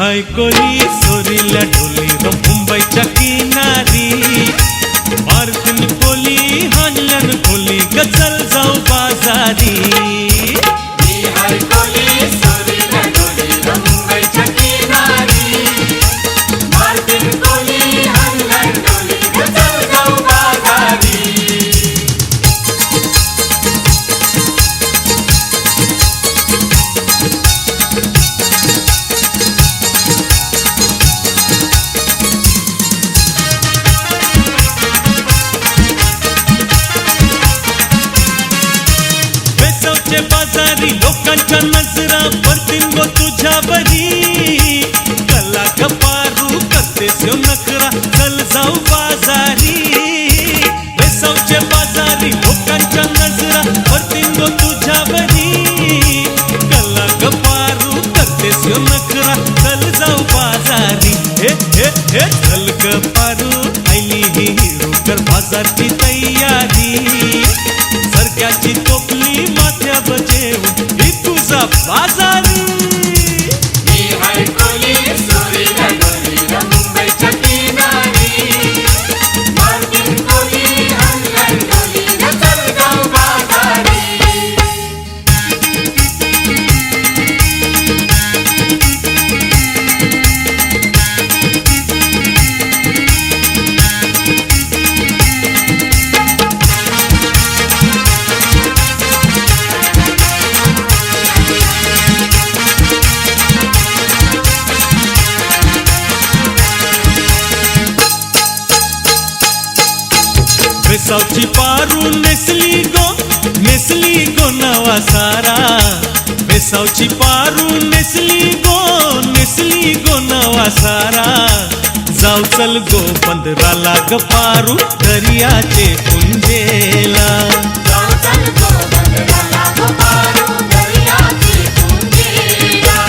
हाय कोली सोरील्या ढोली मुंबईच्या किनारी मारतीन कोली हाणल्यान खोली गचल जाऊ बाजारी हाय कोली सोरील्या ढोली मुंबईच्या किनारी मारतीन कोली हाणल्यान खोली गचल जाऊ बाजारी बाजारी लोकांच्या नजरा पडतील गो तुझ्यावरी कला कपारू करतेस यो नखरा चल जाऊ बाजारी वेसावचे बाजारी लोकांच्या नजरा पडतील गो तुझ्यावरी कला कपारू करतेस यो नखरा चल जाऊ बाजारी हे हे हे चल कपारू आईली ही हिरो कर बाजारची तयारी सरक्याची टोपली माथ्या बजेव ही तुझा बाजार हाय कोली सोरील्या ढोली मुंबईच्या किनारी मारतीन कोली हाणल्यान खोली गचल जाऊ बाजारी वेसावची पारू नेसली गो नवा सारा वेसावची पारू नेसली गो नवा सारा जाऊ चल गो पंधराला ग पारू दर्याचे पुंजेला जाऊ चल गो पंधराला ग पारू दर्याचे पुंजेला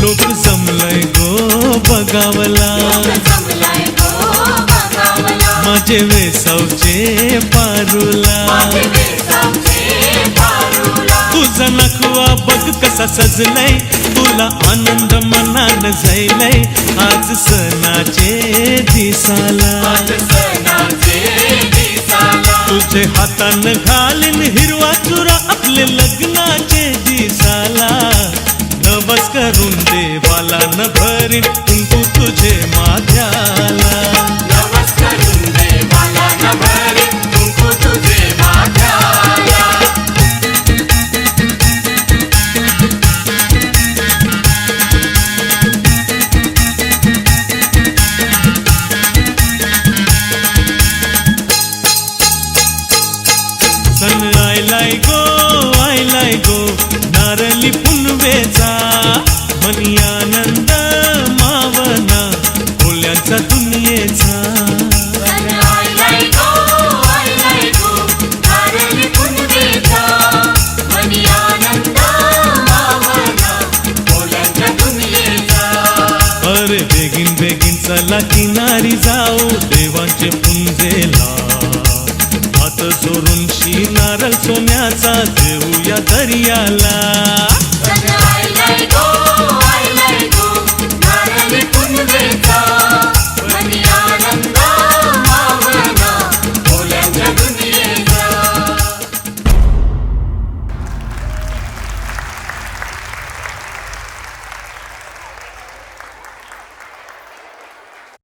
लोक जमलय गो बघावला जमलाय गो बघावला माझे वेसावचे पारूला माझे वेसावचे पारूला तुझा नखवा बघ कसा सजलय तुला आनंद मनान जायलय आज सणाचे दिसाला आज सणाचे दिसाला तुझे हातान घालीन हिरवा चुरा आपले लग्नाचे दिसाला नवस करून देवाला न भरीन कुंकू तुझे माझ्याला नवस करून देवाला न भरीन कुंकू तुझे माझ्याला सन आयलाय गो नारली पुनवेचा मनी आनंद मावना बोल्यांचा दुनियेचा आयलाय गो नारळी पुनवेचा मनी आनंद मावना बोल्यांच्या दुनियेचा अरे बेगीन चला किनारी जाऊ देवांचे पुंजेला हात जोरून नारळ सोन्याचा देऊया दर्याला